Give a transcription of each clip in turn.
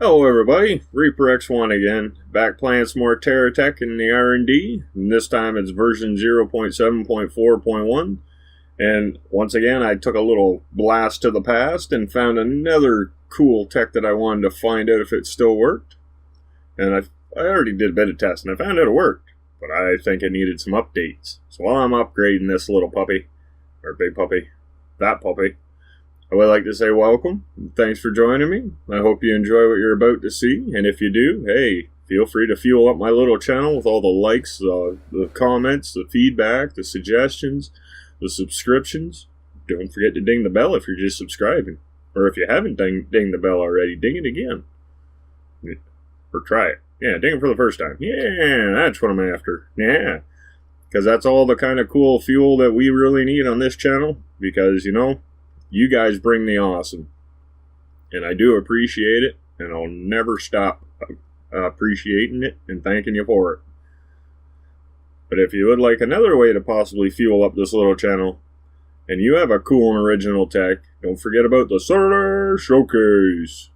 Hello everybody, Reaper X1 again, back playing some more Terra Tech in the R&D, and this time it's version 0.7.4.1, and once again I took a little blast to the past and found another cool tech that I wanted to find out if it still worked, and I already did a bit of testing. I found out it worked, but I think it needed some updates. So while I'm upgrading this little puppy, or big puppy, that puppy, I would like to say welcome, and thanks for joining me. I hope you enjoy what you're about to see, and if you do, hey, feel free to fuel up my little channel with all the likes, the comments, the feedback, the suggestions, the subscriptions. Don't forget to ding the bell if you're just subscribing. Or if you haven't dinged the bell already, ding it again. Or try it. Yeah, ding it for the first time. Yeah, that's what I'm after. Yeah. Because that's all the kind of cool fuel that we really need on this channel. Because, you know, you guys bring the awesome, and I do appreciate it, and I'll never stop appreciating it and thanking you for it. But if you would like another way to possibly fuel up this little channel, and you have a cool and original tech, don't forget about the Saturday Showcase,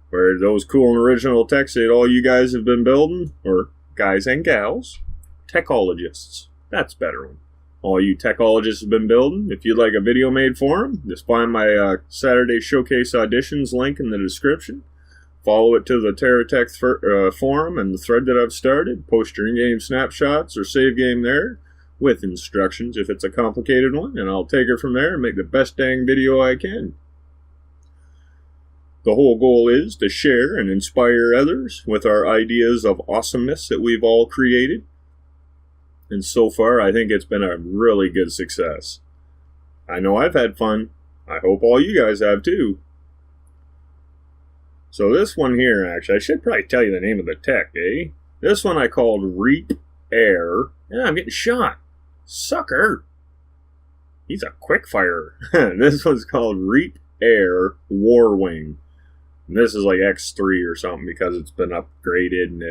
where those cool and original techs that all you guys have been building, or guys and gals, Techologists, that's a better one. All you Techologists have been building. If you'd like a video made for them, just find my Saturday Showcase auditions link in the description. Follow it to the Terra Tech forum and the thread that I've started. Post your in-game snapshots or save game there with instructions if it's a complicated one, and I'll take it from there and make the best dang video I can. The whole goal is to share and inspire others with our ideas of awesomeness that we've all created. And so far, I think it's been a really good success. I know I've had fun. I hope all you guys have too. So this one here, actually, I should probably tell you the name of the tech, eh? This one I called Reap Air. Yeah, I'm getting shot. Sucker. He's a quick firer. This one's called Reap Air Warwing. And this is like X3 or something because it's been upgraded and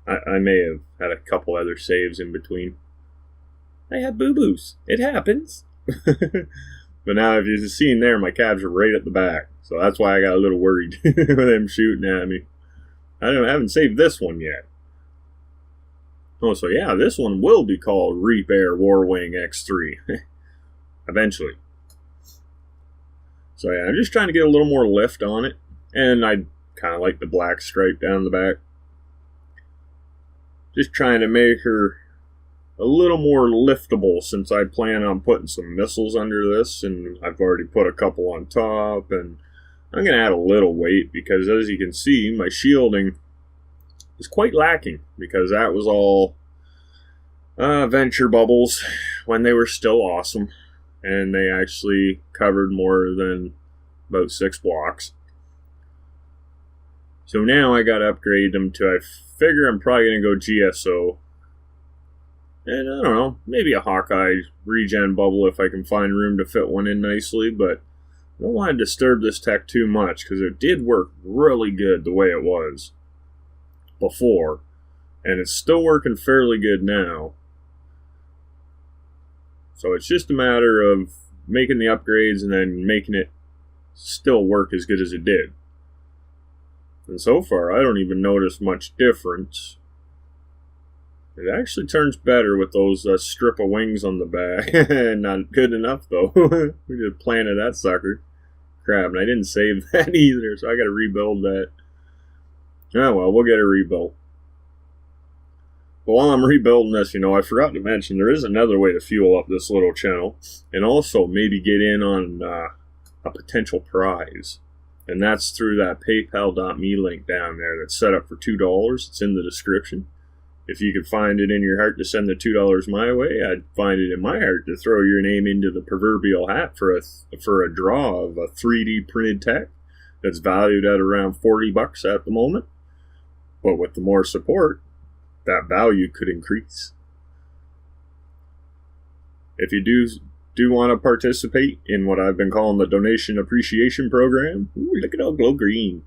I may have had a couple other saves in between. I have boo-boos. It happens. But now, if you've seen there, my calves are right at the back. So that's why I got a little worried with them shooting at me. I haven't saved this one yet. Oh, so yeah, this one will be called Reap Air Warwing X3. Eventually. So yeah, I'm just trying to get a little more lift on it. And I kind of like the black stripe down the back. Just trying to make her a little more liftable since I plan on putting some missiles under this, and I've already put a couple on top, and I'm going to add a little weight because, as you can see, my shielding is quite lacking because that was all venture bubbles when they were still awesome, and they actually covered more than about 6 blocks. So now I got to upgrade them to, I figure I'm probably going to go GSO. And I don't know, maybe a Hawkeye regen bubble if I can find room to fit one in nicely. But I don't want to disturb this tech too much because it did work really good the way it was before. And it's still working fairly good now. So it's just a matter of making the upgrades and then making it still work as good as it did. And so far, I don't even notice much difference. It actually turns better with those strip of wings on the back. Not good enough, though. We just planted that sucker. Crap, and I didn't save that either, so I gotta rebuild that. Oh well, we'll get it rebuilt. But while I'm rebuilding this, you know, I forgot to mention there is another way to fuel up this little channel. And also maybe get in on a potential prize. And that's through that paypal.me link down there that's set up for $2. It's in the description. If you could find it in your heart to send the $2 my way, I'd find it in my heart to throw your name into the proverbial hat for a draw of a 3D printed tech that's valued at around $40 at the moment. But with the more support, that value could increase. If you do want to participate in what I've been calling the Donation Appreciation Program, ooh, look at all glow green.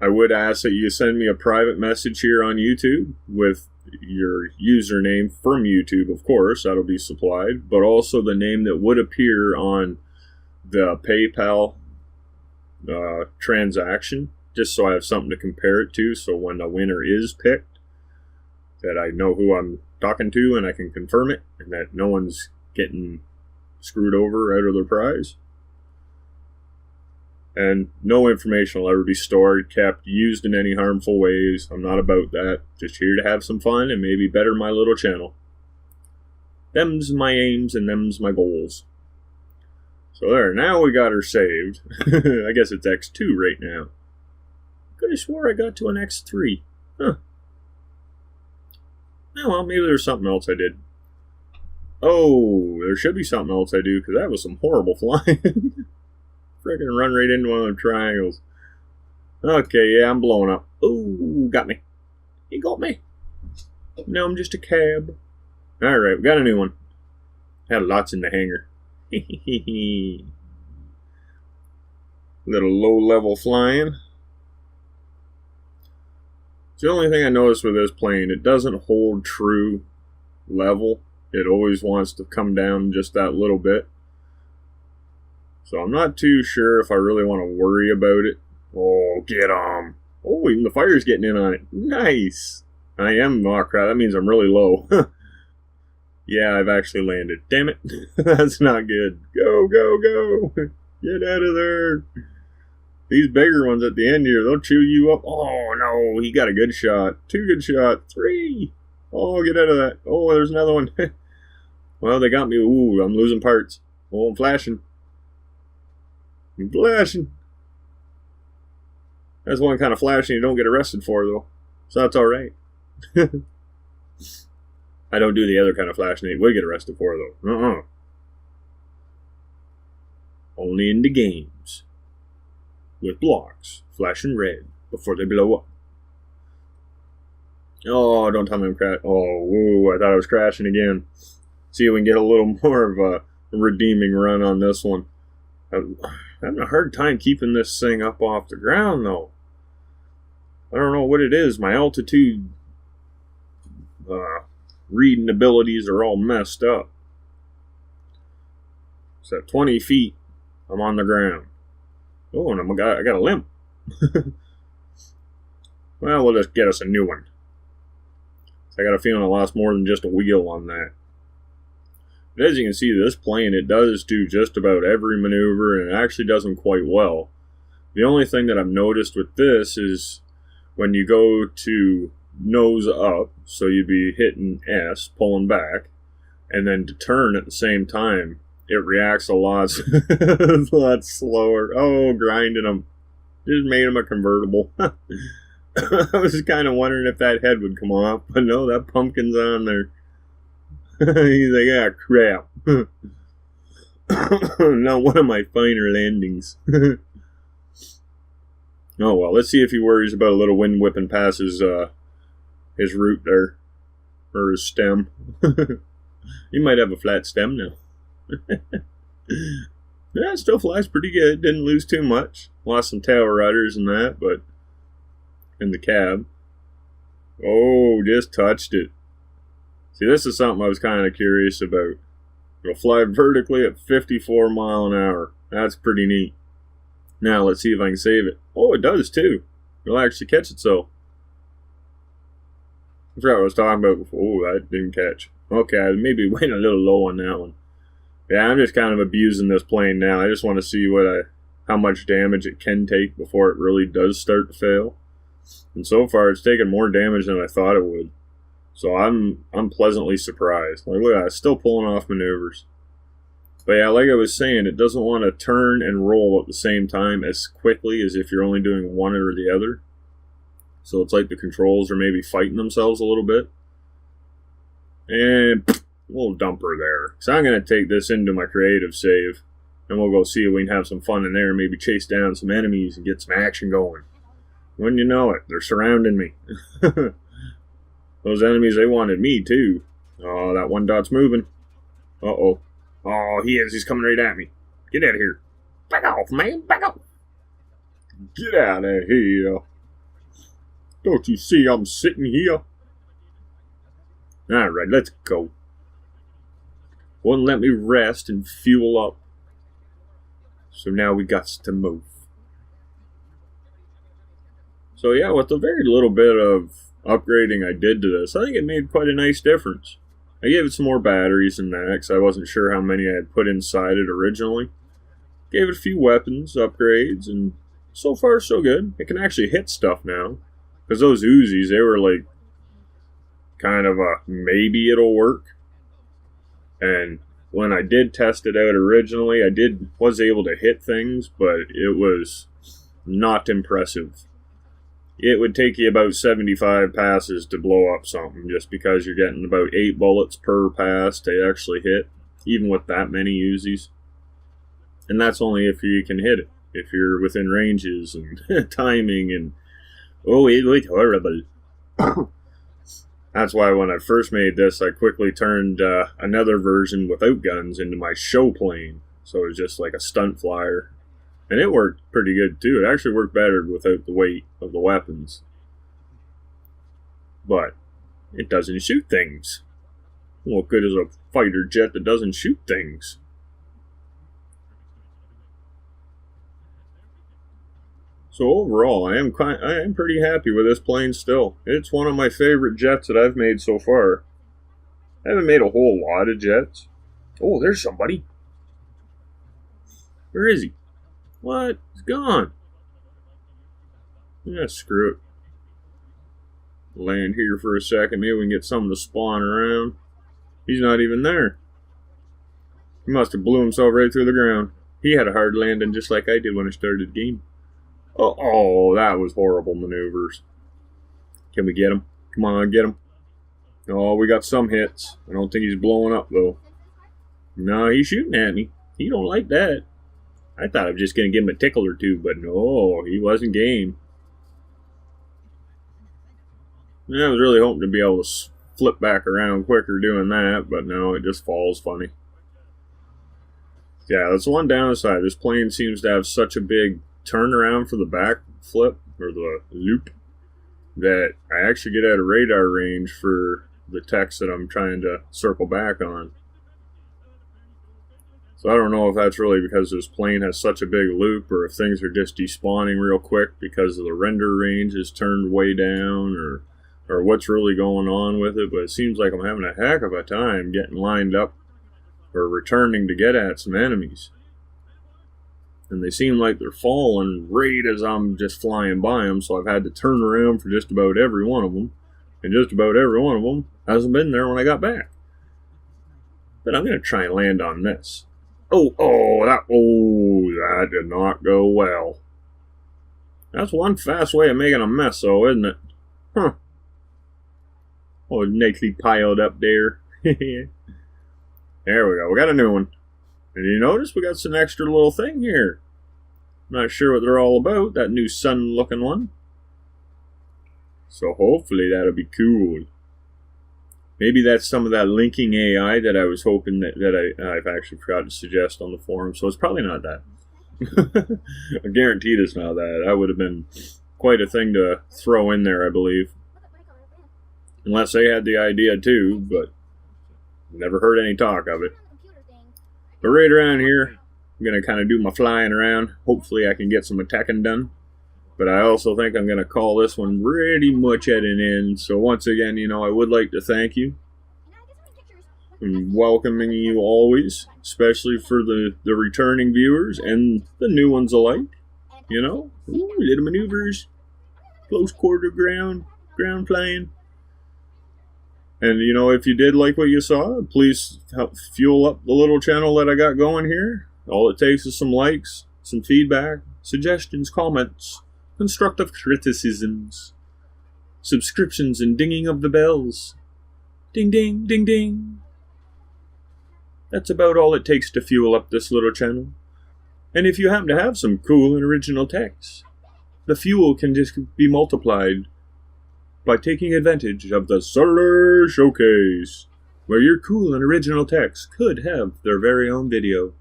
I would ask that you send me a private message here on YouTube with your username from YouTube, of course, that'll be supplied, but also the name that would appear on the PayPal transaction, just so I have something to compare it to, so when the winner is picked, that I know who I'm talking to and I can confirm it, and that no one's getting screwed over out of their prize. And no information will ever be stored, kept, used in any harmful ways. I'm not about that. Just here to have some fun and maybe better my little channel. Them's my aims and them's my goals. So there, now we got her saved. I guess it's X2 right now. Could have swore I got to an X3. Huh. Oh, well, maybe there's something else I did. Oh, there should be something else I do, because that was some horrible flying. Freaking run right into one of them triangles. Okay, yeah, I'm blowing up. Ooh, got me. He got me. Now I'm just a cab. Alright, we got a new one. Had lots in the hangar. Little low-level flying. It's the only thing I noticed with this plane. It doesn't hold true level. It always wants to come down just that little bit. So I'm not too sure if I really want to worry about it. Oh, get 'em. Oh, even the fire's getting in on it. Nice. I am. Oh, crap. That means I'm really low. Yeah, I've actually landed. Damn it. That's not good. Go, go, go. Get out of there. These bigger ones at the end here, they'll chew you up. Oh, no. He got a good shot. 2 good shots. 3. Oh, get out of that. Oh, there's another one. Well, they got me. Ooh, I'm losing parts. Oh, I'm flashing. I'm flashing. That's one kind of flashing you don't get arrested for, though. So that's alright. I don't do the other kind of flashing you would get arrested for, though. Only in the games. With blocks flashing red before they blow up. Oh, don't tell me I'm crashing. Oh, woo, I thought I was crashing again. See if we can get a little more of a redeeming run on this one. I'm having a hard time keeping this thing up off the ground, though. I don't know what it is. My altitude reading abilities are all messed up. So at 20 feet, I'm on the ground. Oh, and I got a limp. Well, we'll just get us a new one. I got a feeling I lost more than just a wheel on that. But as you can see, this plane, it does do just about every maneuver, and it actually does them quite well. The only thing that I've noticed with this is when you go to nose up, so you'd be hitting S, pulling back, and then to turn at the same time, it reacts a lot, a lot slower. Oh, grinding them. Just made them a convertible. I was kind of wondering if that head would come off, but no, that pumpkin's on there. He's like, ah, crap. Not one of my finer landings. Oh, well, let's see if he worries about a little wind whipping past his root there. Or his stem. He might have a flat stem now. Yeah, it still flies pretty good. Didn't lose too much. Lost some tail rudders and that, but in the cab. Oh, just touched it. See, this is something I was kind of curious about. It'll fly vertically at 54 mile an hour. That's pretty neat. Now, let's see if I can save it. Oh, it does, too. It'll actually catch itself. I forgot what I was talking about before. Oh, that didn't catch. Okay, I maybe went a little low on that one. Yeah, I'm just kind of abusing this plane now. I just want to see how much damage it can take before it really does start to fail. And so far, it's taken more damage than I thought it would. So I'm pleasantly surprised. Like, look at that, it's still pulling off maneuvers. But yeah, like I was saying, it doesn't want to turn and roll at the same time as quickly as if you're only doing one or the other. So it's like the controls are maybe fighting themselves a little bit. And a little dumper there. So I'm going to take this into my creative save. And we'll go see if we can have some fun in there. Maybe chase down some enemies and get some action going. When you know it, they're surrounding me. Those enemies, they wanted me too. Oh, that one dot's moving. Uh-oh. Oh, he is. He's coming right at me. Get out of here. Back off, man. Back off. Get out of here. Don't you see I'm sitting here? Alright, let's go. Wouldn't let me rest and fuel up. So now we got to move. So yeah, with the very little bit of upgrading I did to this, I think it made quite a nice difference. I gave it some more batteries and that, because I wasn't sure how many I had put inside it originally. Gave it a few weapons, upgrades, and so far so good. It can actually hit stuff now. Because those Uzis, they were like, kind of a maybe it'll work. And when I did test it out originally, was able to hit things, but it was not impressive. It would take you about 75 passes to blow up something, just because you're getting about 8 bullets per pass to actually hit, even with that many Uzis. And that's only if you can hit it. If you're within ranges and timing and... Oh, it was horrible. That's why when I first made this, I quickly turned another version without guns into my show plane. So it was just like a stunt flyer. And it worked pretty good too. It actually worked better without the weight of the weapons. But it doesn't shoot things. What good is a fighter jet that doesn't shoot things? So overall, I am pretty happy with this plane still. It's one of my favorite jets that I've made so far. I haven't made a whole lot of jets. Oh, there's somebody. Where is he? What? He's gone. Yeah, screw it. Land here for a second. Maybe we can get something to spawn around. He's not even there. He must have blew himself right through the ground. He had a hard landing just like I did when I started the game. Oh, that was horrible maneuvers. Can we get him? Come on, get him. Oh, we got some hits. I don't think he's blowing up, though. No, he's shooting at me. He don't like that. I thought I was just going to give him a tickle or two, but no, he wasn't game. I was really hoping to be able to flip back around quicker doing that, but no, it just falls funny. Yeah, that's one downside. This plane seems to have such a big turnaround for the back flip, or the loop, that I actually get out of radar range for the text that I'm trying to circle back on. So I don't know if that's really because this plane has such a big loop, or if things are just despawning real quick because of the render range is turned way down, or what's really going on with it, but it seems like I'm having a heck of a time getting lined up or returning to get at some enemies. And they seem like they're falling right as I'm just flying by them, so I've had to turn around for just about every one of them. And just about every one of them hasn't been there when I got back. But I'm going to try and land on this. That did not go well. That's one fast way of making a mess, though, isn't it? Huh. Oh, nicely piled up there. There we go. We got a new one. And you notice we got some extra little thing here. Not sure what they're all about, that new sun-looking one. So hopefully that'll be cool. Maybe that's some of that linking AI that I was hoping that I've actually forgot to suggest on the forum. So it's probably not that. I guaranteed it's not that. That would have been quite a thing to throw in there, I believe. Unless they had the idea too, but never heard any talk of it. But right around here, I'm going to kind of do my flying around. Hopefully I can get some attacking done. But I also think I'm going to call this one pretty much at an end. So once again, I would like to thank you. And welcoming you always. Especially for the returning viewers and the new ones alike. Ooh, little maneuvers. Close quarter ground playing. And, if you did like what you saw, please help fuel up the little channel that I got going here. All it takes is some likes, some feedback, suggestions, comments, constructive criticisms, subscriptions, and dinging of the bells. Ding, ding, ding, ding. That's about all it takes to fuel up this little channel. And if you happen to have some cool and original text, the fuel can just be multiplied by taking advantage of the Solar Showcase, where your cool and original text could have their very own video.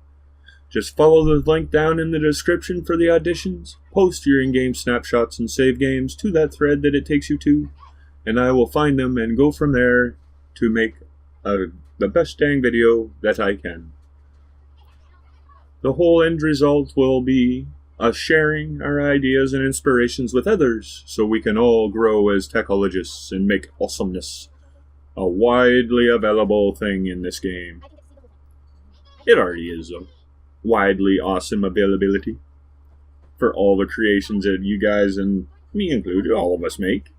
Just follow the link down in the description for the auditions, post your in-game snapshots and save games to that thread that it takes you to, and I will find them and go from there to make the best dang video that I can. The whole end result will be us sharing our ideas and inspirations with others so we can all grow as techologists and make awesomeness a widely available thing in this game. It already is a widely awesome availability for all the creations that you guys, and me included, all of us make.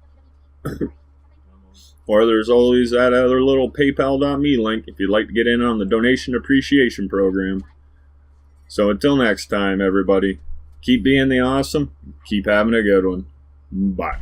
Or there's always that other little paypal.me link if you'd like to get in on the donation appreciation program. So until next time, everybody, keep being the awesome, keep having a good one. Bye.